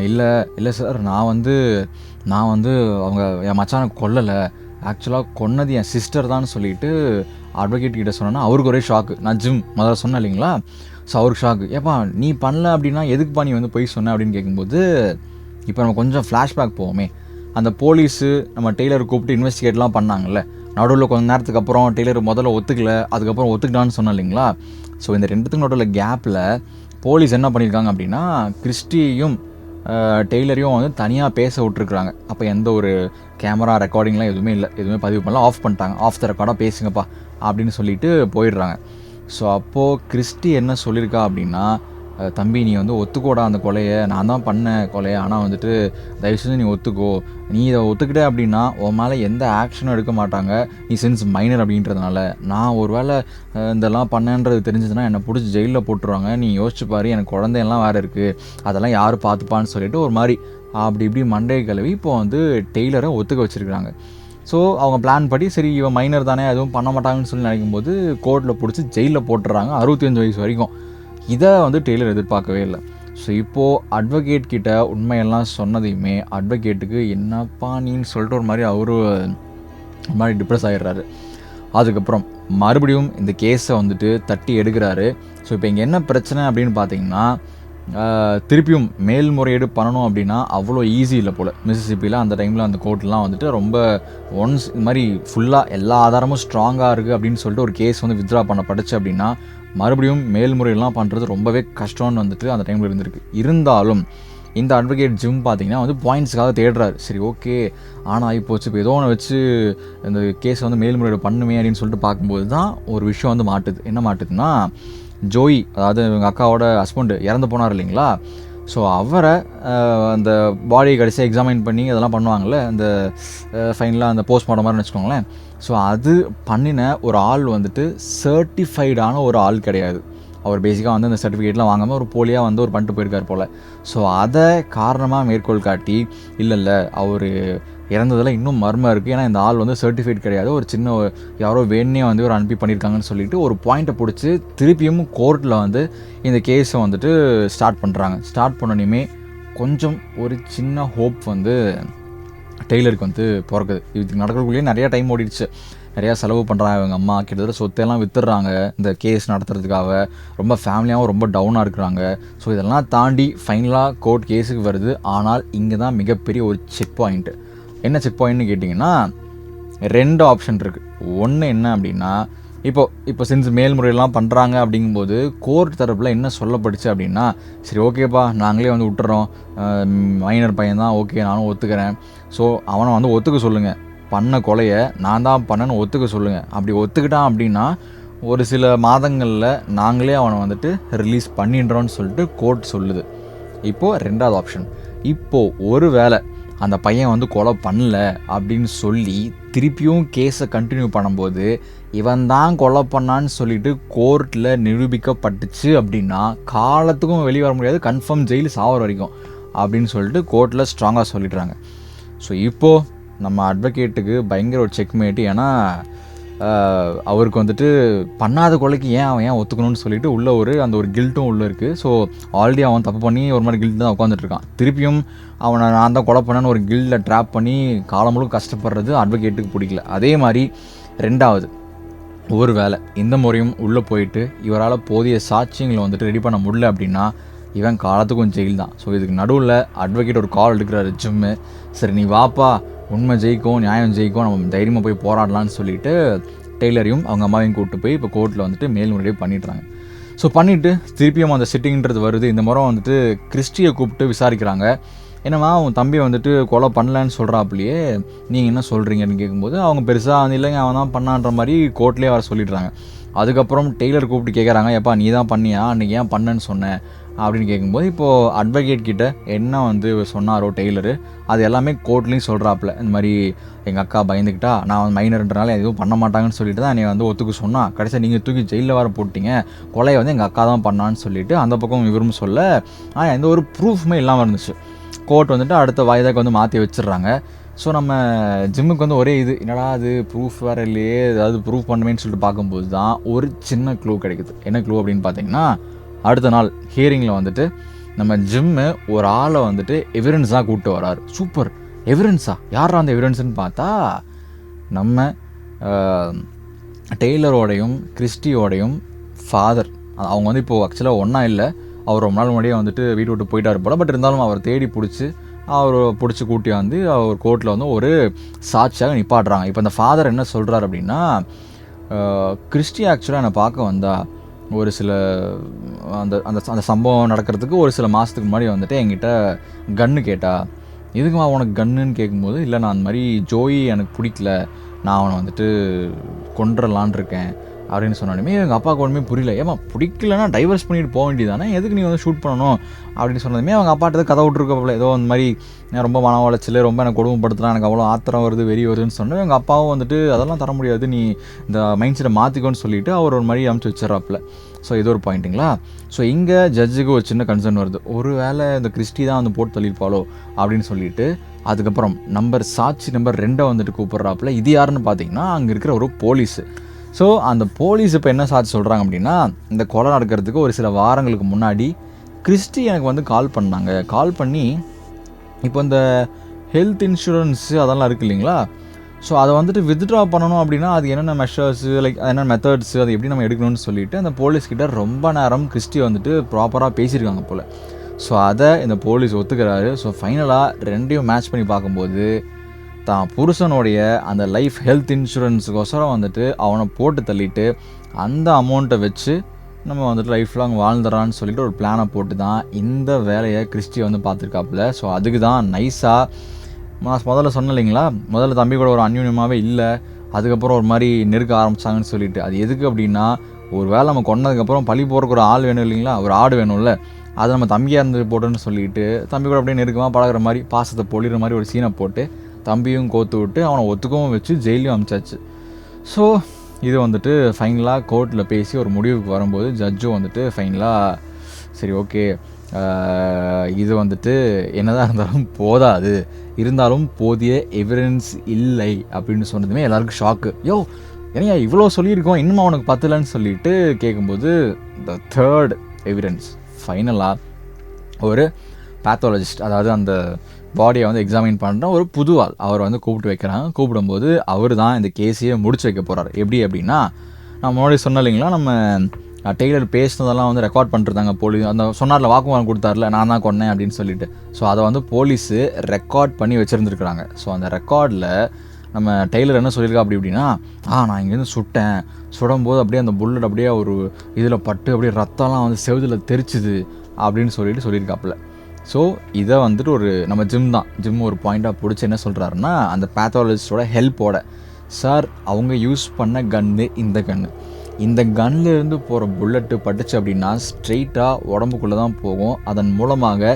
இல்லை இல்லை சார், நான் வந்து அவங்க என் மச்சானை கொல்லலை, ஆக்சுவலாக கொன்னது என் சிஸ்டர் தான் சொல்லிட்டு அட்வொகேட் கிட்ட சொன்னேன்னா அவருக்கு ஒரே ஷாக்கு. நான் முதல்ல சொன்னேன் இல்லைங்களா, ஸோ அவருக்கு ஷாக்கு. ஏப்பா நீ பண்ணல அப்படின்னா எதுக்குப்பா நீ வந்து போய் சொன்ன அப்படின்னு கேட்கும்போது, இப்போ நம்ம கொஞ்சம் ஃப்ளாஷ்பேக் போவோமே. அந்த போலீஸு நம்ம டெய்லர் கூப்பிட்டு இன்வெஸ்டிகேட்லாம் பண்ணாங்கல்ல, நடுவில் கொஞ்ச நேரத்துக்கு அப்புறம் டெய்லர் முதல்ல ஒத்துக்கல, அதுக்கப்புறம் ஒத்துக்கிட்டான்னு சொன்னேன் இல்லைங்களா. ஸோ இந்த ரெண்டுத்துக்கு நடுவில் கேப்பில் போலீஸ் என்ன பண்ணியிருக்காங்க அப்படின்னா, கிறிஸ்டியையும் டெய்லரையும் வந்து தனியாக பேச விட்டுருக்குறாங்க. அப்போ எந்த ஒரு கேமரா ரெக்கார்டிங்லாம் எதுவுமே இல்லை, எதுவுமே பதிவு பண்ணல, ஆஃப் பண்ணிட்டாங்க. ஆஃப் த ரெக்கார்டாக பேசுங்கப்பா அப்படின்னு சொல்லிட்டு போயிடுறாங்க. ஸோ அப்போது கிறிஸ்டி என்ன சொல்லியிருக்கா அப்படின்னா, தம்பி நீ வந்து ஒத்துக்கோடா அந்த கொலையை, நான் தான் பண்ணேன் கொலையை, ஆனால் வந்துட்டு தயவு செஞ்சு நீ ஒத்துக்கோ, நீ இதை ஒத்துக்கிட்டே அப்படின்னா உன் மேலே எந்த ஆக்ஷனும் எடுக்க மாட்டாங்க, நீ சின்ஸ் மைனர் அப்படின்றதுனால. நான் ஒரு வேளை இதெல்லாம் பண்ணேன்றது தெரிஞ்சதுன்னா என்னை பிடிச்சி ஜெயிலில் போட்டுருவாங்க, நீ யோசிச்சு பாரு, எனக்கு குழந்தையெல்லாம் வேறு இருக்குது, அதெல்லாம் யார் பார்த்துப்பான்னு சொல்லிட்டு ஒரு மாதிரி அப்படி இப்படி மண்டையை கழுவி இப்போ வந்து டெய்லரை ஒத்துக்க வச்சுருக்காங்க. ஸோ அவங்க பிளான் படி சரி இவன் மைனர் தானே எதுவும் பண்ண மாட்டாங்கன்னு சொல்லி நினைக்கும்போது கோர்ட்டில் பிடிச்சி ஜெயிலில் போட்டுறாங்க 65 வயசு வரைக்கும். இதை வந்து டெய்லர் எதிர்பார்க்கவே இல்லை. ஸோ இப்போது அட்வொகேட் கிட்ட உண்மையெல்லாம் சொன்னதையுமே அட்வொகேட்டுக்கு என்னப்பா நீன்னு சொல்லிட்டு ஒரு மாதிரி அவரு ஒரு மாதிரி டிப்ரெஸ் ஆகிடுறாரு. அதுக்கப்புறம் மறுபடியும் இந்த கேஸை வந்துட்டு தட்டி எடுக்கிறாரு. ஸோ இப்போ இங்கே என்ன பிரச்சனை அப்படின்னு பார்த்தீங்கன்னா, திருப்பியும் மேல்முறையீடு பண்ணணும் அப்படின்னா அவ்வளோ ஈஸி இல்லை போல். மிசிசிப்பியில் அந்த டைமில் அந்த கோர்ட்லாம் வந்துட்டு ரொம்ப ஒன்ஸ் இந்த மாதிரி ஃபுல்லாக எல்லா ஆதாரமும் ஸ்ட்ராங்காக இருக்குது அப்படின்னு சொல்லிட்டு ஒரு கேஸ் வந்து வித்ட்ரா பண்ணப்பட்டுச்சு அப்படின்னா மறுபடியும் மேல்முறையெல்லாம் பண்ணுறது ரொம்பவே கஷ்டம்னு வந்துட்டு அந்த டைமில் இருந்திருக்கு. இருந்தாலும் இந்த அட்வொகேட் ஜிம் பார்த்தீங்கன்னா வந்து பாயிண்ட்ஸுக்காக தேடுறாரு. சரி ஓகே ஆனால் ஆகிப்போச்சு, இப்போ ஏதோ ஒன்று வச்சு இந்த கேஸை வந்து மேல்முறையீடு பண்ணுமே அப்படின்னு சொல்லிட்டு பார்க்கும்போது தான் ஒரு விஷயம் வந்து மாட்டுது. என்ன மாட்டுதுன்னா, ஜோயி, அதாவது எங்கள் அக்காவோட ஹஸ்பண்டு இறந்து போனார் இல்லைங்களா, ஸோ அவரை அந்த பாடியை கடைசியாக எக்ஸாமைன் பண்ணி அதெல்லாம் பண்ணுவாங்கள்ல, அந்த ஃபைனலாக அந்த போஸ்ட்மார்ட்டம் மாதிரின்னு வச்சுக்கோங்களேன். ஸோ அது பண்ணின ஒரு ஆள் வந்துட்டு சர்ட்டிஃபைடான ஒரு ஆள் கிடையாது. அவர் பேசிக்காக வந்து அந்த சர்டிஃபிகேட்லாம் வாங்காமல் ஒரு போலியாக வந்து ஒரு பண்ணிட்டு போயிருக்கார் போல். ஸோ அதை காரணமாக மேற்கோள் காட்டி இல்லை அவர் இறந்ததில் இன்னும் மர்மம் இருக்குது, ஏன்னா இந்த ஆள் வந்து சர்டிஃபிகேட் கிடையாது, ஒரு சின்ன யாரோ வேணே வந்து ஒரு அனுப்பி பண்ணியிருக்காங்கன்னு சொல்லிட்டு ஒரு பாயிண்ட்டை பிடிச்சி திருப்பியும் கோர்ட்டில் வந்து இந்த கேஸை வந்துட்டு ஸ்டார்ட் பண்ணுறாங்க. ஸ்டார்ட் பண்ணணுமே கொஞ்சம் ஒரு சின்ன ஹோப் வந்து டெய்லருக்கு வந்து பிறக்குது. இதுக்கு நடக்கிறதுக்குள்ளேயே நிறையா டைம் ஓடிடுச்சு, நிறையா செலவு பண்ணுறாங்க. அவங்க அம்மா கிட்டத்தட்ட சொத்தையெல்லாம் வித்துடுறாங்க இந்த கேஸ் நடத்துறதுக்காக, ரொம்ப ஃபேமிலியாகவும் ரொம்ப டவுனாக இருக்கிறாங்க. ஸோ இதெல்லாம் தாண்டி ஃபைனலாக கோர்ட் கேஸுக்கு வருது. ஆனால் இங்கே தான் மிகப்பெரிய ஒரு செக் பாயிண்ட்டு. என்ன செக் பாயிண்ட்னு கேட்டிங்கன்னா, 2 ஆப்ஷன் இருக்குது. ஒன்று என்ன அப்படின்னா, இப்போ சின்ஸ் மேல்முறையெல்லாம் பண்ணுறாங்க அப்படிங்கும்போது கோர்ட் தரப்பில் என்ன சொல்லப்படுச்சு அப்படின்னா, சரி ஓகேப்பா நாங்களே வந்து விட்டுறோம், மைனர் பையன் தான், ஓகே நானும் ஒத்துக்கிறேன், ஸோ அவனை வந்து ஒத்துக்க சொல்லுங்கள், பண்ண கொலையை நான் தான் பண்ணேன்னு ஒத்துக்க சொல்லுங்கள். அப்படி ஒத்துக்கிட்டான் அப்படின்னா ஒரு சில மாதங்களில் நாங்களே அவனை வந்துட்டு ரிலீஸ் பண்ணிடுறோன்னு சொல்லிட்டு கோர்ட் சொல்லுது. இப்போது 2வது ஆப்ஷன், இப்போது ஒரு வேளை அந்த பையன் வந்து கொலை பண்ணல அப்படின்னு சொல்லி திருப்பியும் கேஸை கண்டினியூ பண்ணும்போது இவன் தான் கொலை பண்ணான்னு சொல்லிட்டு கோர்ட்டில் நிரூபிக்கப்பட்டுச்சு அப்படின்னா காலத்துக்கும் வெளியே வர முடியாது, கன்ஃபார்ம் ஜெயில் சாவர வரைக்கும் அப்படின்னு சொல்லிட்டு கோர்ட்டில் ஸ்ட்ராங்காக சொல்லிடுறாங்க. ஸோ இப்போது நம்ம அட்வொகேட்டுக்கு பயங்கர ஒரு செக்மேட்டு. ஏன்னா அவருக்கு வந்துட்டு பண்ணாத கொலைக்கு அவன் ஏன் ஒத்துக்கணும்னு சொல்லிட்டு உள்ள அந்த ஒரு கில்ட்டும் உள்ளே இருக்குது. ஸோ ஆல்ரெடி அவன் தப்பு பண்ணி ஒரு மாதிரி கில்ட் தான் உட்காந்துட்ருக்கான். திருப்பியும் அவனை நான் தான் கொலை பண்ணேன்னு ஒரு கில்டில் ட்ராப் பண்ணி காலம் முழுக்க கஷ்டப்படுறது அட்வொகேட்டுக்கு பிடிக்கல. அதே மாதிரி 2வது ஒரு வேளை இந்த முறையும் உள்ளே போயிட்டு இவரால் போதிய சாட்சியங்களை வந்துட்டு ரெடி பண்ண முடியல அப்படின்னா இவன் காலத்துக்கும் ஜெயில் தான். ஸோ இதுக்கு நடுவில் அட்வொகேட் ஒரு கால் எடுக்கிறாரு ஜிம்மு. சரி நீ வாப்பா, உண்மை ஜெயிக்கும், நியாயம் ஜெயிக்கும், நம்ம தைரியமாக போய் போராடலான்னு சொல்லிட்டு டெய்லரையும் அவங்க அம்மாவையும் கூப்பிட்டு போய் இப்போ கோர்ட்டில் வந்துட்டு மேல்முறையே பண்ணிடுறாங்க. ஸோ பண்ணிவிட்டு திருப்பியும் அந்த சிட்டிங்கிறது வருது. இந்த முறை வந்துட்டு கிறிஸ்டியை கூப்பிட்டு விசாரிக்கிறாங்க. என்னம்மா அவன் தம்பியை வந்துட்டு கொலை பண்ணலன்னு சொல்கிறாப்புலையே, நீங்கள் என்ன சொல்கிறீங்கன்னு கேட்கும்போது அவங்க பெருசாக வந்து இல்லைங்க அவன் தான் பண்ணான்ற மாதிரி கோர்ட்லேயே வர சொல்லிடுறாங்க. அதுக்கப்புறம் டெய்லர் கூப்பிட்டு கேட்குறாங்க, எப்பா நீ தான் பண்ணியா, அன்றைக்கி ஏன் பண்ணேன்னு சொன்னேன் அப்படின்னு கேட்கும்போது இப்போது அட்வொகேட் கிட்ட என்ன வந்து சொன்னாரோ டெய்லரு அது எல்லாமே கோர்ட்லேயும் சொல்கிறாப்புல. இந்த மாதிரி எங்கள் அக்கா பயந்துக்கிட்டா, நான் வந்து மைனர்ன்றனால எதுவும் பண்ண மாட்டாங்கன்னு சொல்லிட்டு தான் என்னை வந்து ஒத்துக்க சொன்னால், கடைசியாக நீங்கள் தூக்கி ஜெயிலில் வர போட்டிங்க, கொலையை வந்து எங்கள் அக்கா தான் பண்ணான்னு சொல்லிட்டு அந்த பக்கம் இவரும் சொல்ல, ஆனால் எந்த ஒரு ப்ரூஃப்மே இல்லாமல் இருந்துச்சு. கோர்ட் வந்துட்டு அடுத்த வாய்தாக்கு வந்து மாற்றி வச்சிடுறாங்க. ஸோ நம்ம ஜிம்முக்கு வந்து ஒரே இது என்னடா அது ப்ரூஃப் வேறு இல்லையே, ஏதாவது ப்ரூஃப் பண்ணுமேன்னு சொல்லிட்டு பார்க்கும்போது தான் ஒரு சின்ன க்ளூ கிடைக்குது. என்ன க்ளூ அப்படின்னு பார்த்தீங்கன்னா, அடுத்த நாள் ஹியரிங்கில் வந்துட்டு நம்ம ஜிம்மு ஒரு ஆளை வந்துட்டு எவிடன்ஸாக கூப்பிட்டு வராரு. சூப்பர், எவிடன்ஸா? யாரா அந்த எவிடன்ஸ்னு பார்த்தா நம்ம டெய்லரோடையும் கிறிஸ்டியோடையும் ஃபாதர். அவங்க வந்து இப்போது ஆக்சுவலாக ஒன்றா இல்லை, அவர் ரொம்ப நாள் முன்னாடியே வந்துட்டு வீட்டு விட்டு போயிட்டார் போல். பட் இருந்தாலும் அவர் தேடி பிடிச்சி கூட்டி வந்து அவர் கோர்ட்டில் வந்து ஒரு சாட்சியாக நிப்பாட்டுறாங்க. இப்போ அந்த ஃபாதர் என்ன சொல்கிறார் அப்படின்னா, கிறிஸ்டி ஆக்சுவலாக என்னை பார்க்க வந்தா ஒரு சில அந்த அந்த அந்த சம்பவம் நடக்கிறதுக்கு ஒரு சில மாதத்துக்கு முன்னாடி வந்துட்டு என்கிட்ட கன்று கேட்டா. எதுக்குமா உனக்கு கன்னுன்னு கேட்கும்போது, இல்லை நான் அந்த மாதிரி ஜோயி எனக்கு பிடிக்கல, நான் அவனை வந்துட்டு கொண்டுடலான் இருக்கேன் அப்படின்னு சொன்னாலுமே எங்கள் அப்பாவுக்கு ஒன்றுமே புரியல. ஏமா பிடிக்கலன்னா டைவர்ஸ் பண்ணிட்டு போக வேண்டியதானே, எதுக்கு நீ வந்து ஷூட் பண்ணணும் அப்படின்னு சொன்னதுமே அவங்க அப்பாட்ட கதை விட்டுருக்கப்பல, ஏதோ அந்த மாதிரி ரொம்ப மன உளைச்சல், ரொம்ப எனக்கு கொடுமைப்படுத்தலாம், எனக்கு அவ்வளோ ஆத்திரம் வருது, வெறி வருதுன்னு சொன்னேன். எங்கள் அப்பாவும் வந்துட்டு அதெல்லாம் தர முடியாது, நீ இந்த மைண்ட் செட்டை மாற்றிக்கோன்னு சொல்லிவிட்டு அவர் ஒரு மாதிரி அமுச்சு வச்சிடறாப்புல. ஸோ இது ஒரு பாயிண்ட்டுங்களா. ஸோ இங்கே ஜட்ஜுக்கு ஒரு சின்ன கன்சர்ன் வருது, ஒரு வேளை இந்த கிறிஸ்டி தான் வந்து போட்டு தள்ளியிருப்பாளோ அப்படின்னு சொல்லிட்டு அதுக்கப்புறம் சாட்சி நம்பர் 2 வந்துட்டு கூப்பிட்றாப்புல. இது யாருன்னு பார்த்தீங்கன்னா அங்கே இருக்கிற ஒரு போலீஸு. ஸோ அந்த போலீஸ் இப்போ என்ன சாட்சி சொல்கிறாங்க அப்படின்னா, இந்த கொலை நடக்கிறதுக்கு ஒரு சில வாரங்களுக்கு முன்னாடி கிறிஸ்டி எனக்கு வந்து கால் பண்ணாங்க. கால் பண்ணி இப்போ இந்த ஹெல்த் இன்சூரன்ஸு அதெல்லாம் இருக்குது இல்லைங்களா, ஸோ அதை வந்துட்டு வித்ட்ரா பண்ணணும் அப்படின்னா அது என்னென்ன மெஷர்ஸு, லைக் என்னென்ன மெத்தட்ஸு, அதை எப்படி நம்ம எடுக்கணும்னு சொல்லிட்டு அந்த போலீஸ்கிட்ட ரொம்ப நேரம் கிறிஸ்டி வந்துட்டு ப்ராப்பராக பேசியிருக்காங்க போல். ஸோ அதை இந்த போலீஸ் ஒத்துக்கிறாரு. ஸோ ஃபைனலாக ரெண்டையும் மேட்ச் பண்ணி பார்க்கும்போது தான் புருஷனுடைய அந்த லைஃப் ஹெல்த் இன்சூரன்ஸுக்கோசரம் வந்துட்டு அவனை போட்டு தள்ளிட்டு அந்த அமௌண்ட்டை வச்சு நம்ம வந்துட்டு லைஃப் லாங் வாழ்ந்துறான்னு சொல்லிட்டு ஒரு பிளானை போட்டு தான் இந்த வேலையை கிறிஸ்டி வந்து பார்த்துருக்காப்புல. ஸோ அதுக்கு தான் நைஸாக நான் முதல்ல சொன்னேன் இல்லைங்களா, முதல்ல தம்பி கூட ஒரு அந்யூன்யமாகவே இல்லை, அதுக்கப்புறம் ஒரு மாதிரி நெருக்க ஆரம்பித்தாங்கன்னு சொல்லிட்டு. அது எதுக்கு அப்படின்னா, ஒரு வேளை நம்ம கொண்டதுக்கப்புறம் பழி போகிறக்கு ஒரு ஆள் வேணும் இல்லைங்களா, ஒரு ஆடு வேணும்ல, அதை நம்ம தம்பியாக இருந்து போட்டுன்னு சொல்லிட்டு தம்பி கூட அப்படியே நெருக்கமாக பழகிற மாதிரி பாசத்தை பொழிகிற மாதிரி ஒரு சீனை போட்டு தம்பியும் கோத்து விட்டு அவனை ஒத்துக்கவும் வச்சு ஜெயிலையும் அனுப்பிச்சாச்சு. ஸோ இது வந்துட்டு ஃபைனலாக கோர்ட்டில் பேசி ஒரு முடிவுக்கு வரும்போது ஜட்ஜும் வந்துட்டு ஃபைனலாக சரி ஓகே, இது வந்துட்டு என்னதான் இருந்தாலும் போதாது, இருந்தாலும் போதிய எவிடன்ஸ் இல்லை அப்படின்னு சொன்னதுமே எல்லாருக்கும் ஷாக்கு. ஏன்னா இவ்வளோ சொல்லியிருக்கோம் இன்னும் அவனுக்கு பத்தலைன்னு சொல்லிட்டு கேட்கும்போது த தேர்ட் எவிடன்ஸ் ஃபைனலாக ஒரு பேத்தாலஜிஸ்ட், அதாவது அந்த பாடியை வந்து எக்ஸாமின் பண்ணுற ஒரு புது ஆள், அவர் வந்து கூப்பிட்டு வைக்கிறாங்க. கூப்பிடும்போது அவர் தான் இந்த கேஸையே முடிச்சு வைக்க போகிறார். எப்படி அப்படின்னா, நான் முன்னாடி சொன்ன இல்லைங்களா, நம்ம டெய்லர் பேசினதெல்லாம் வந்து ரெக்கார்ட் பண்ணிருந்தாங்க போலீஸ். அந்த சொன்னார்ல, வாக்குமூலம் கொடுத்தார்ல, நான் தான் கொன்னேன் அப்படின்னு சொல்லிட்டு. ஸோ அதை வந்து போலீஸு ரெக்கார்ட் பண்ணி வச்சுருந்துருக்குறாங்க. ஸோ அந்த ரெக்கார்டில் நம்ம டெய்லர் என்ன சொல்லியிருக்கா அப்படின்னா, நான் இங்கேருந்து சுடும்போது அப்படியே அந்த புல்லட் அப்படியே ஒரு இதில் பட்டு அப்படியே ரத்தம்லாம் வந்து செவுதில் தெரிச்சுது அப்படின்னு சொல்லியிருக்காப்புல. ஸோ இதை வந்துட்டு நம்ம ஜிம் ஒரு பாயிண்ட்டாக பிடிச்சி என்ன சொல்கிறாருன்னா, அந்த பேத்தாலஜிஸ்டோட ஹெல்ப்போட, சார் அவங்க யூஸ் பண்ண கன்று இந்த கன்லேருந்து போகிற புல்லட்டு பட்டுச்சு அப்படின்னா ஸ்ட்ரெயிட்டாக உடம்புக்குள்ளே தான் போகும், அதன் மூலமாக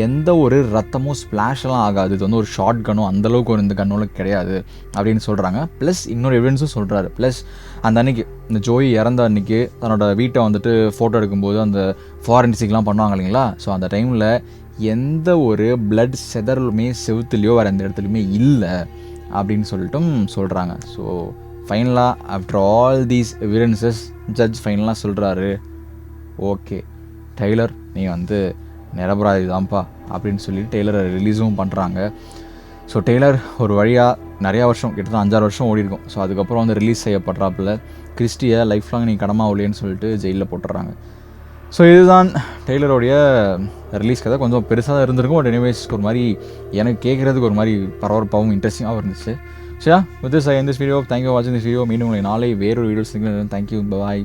எந்த ஒரு ரத்தமும் ஸ்ப்ளாஷெல்லாம் ஆகாது, இது வந்து ஒரு ஷார்ட் கன்னும் அந்தளவுக்கு ஒரு இந்த கன்னோட கிடையாது அப்படின்னு சொல்கிறாங்க. ப்ளஸ் இன்னொரு எவிடன்ஸும் சொல்கிறாரு. ப்ளஸ் அந்த அன்றைக்கி இந்த ஜோயி இறந்த அன்றைக்கி தன்னோட வீட்டை வந்துட்டு ஃபோட்டோ எடுக்கும்போது அந்த ஃபாரன்சிக்லாம் பண்ணுவாங்க இல்லைங்களா, ஸோ அந்த டைமில் எந்த ஒரு பிளட் செதறலுமே செவுத்துலேயோ வேறு எந்த இடத்துலையுமே இல்லை அப்படின்னு சொல்லிட்டும் சொல்கிறாங்க. ஸோ ஃபைனலாக after all these evidences judge ஃபைனலாக சொல்கிறாரு, ஓகே டெய்லர் நீ வந்து நிரபராதி தான்ப்பா அப்படின்னு சொல்லி டெய்லரை ரிலீஸும் பண்ணுறாங்க. ஸோ டெய்லர் ஒரு வழியாக நிறையா வருஷம், கிட்டத்தட்ட 5-6 வருஷம் ஓடி இருக்கும். ஸோ அதுக்கப்புறம் வந்து ரிலீஸ் செய்யப்படுறாப்புல. கிறிஸ்டியை லைஃப் லாங் நீ கடமா இல்லைன்னு சொல்லிட்டு ஜெயிலில் போட்டுடுறாங்க. ஸோ இதுதான் டெய்லருடைய ரிலீஸ் கதை. கொஞ்சம் பெருசாக தான் இருந்திருக்கும், பட் எனிவேஸ் ஒரு மாதிரி எனக்கு கேட்குறதுக்கு ஒரு மாதிரி பரபரப்பாகவும் இன்ட்ரெஸ்டிங்காகவும் இருந்துச்சு. So with this I end this video. Thank you for வாட்சிங் திஸ் வீடியோ. மீண்டும் உங்களை நாளை வேறொரு வீடியோஸ். தேங்க்யூ, பாய்.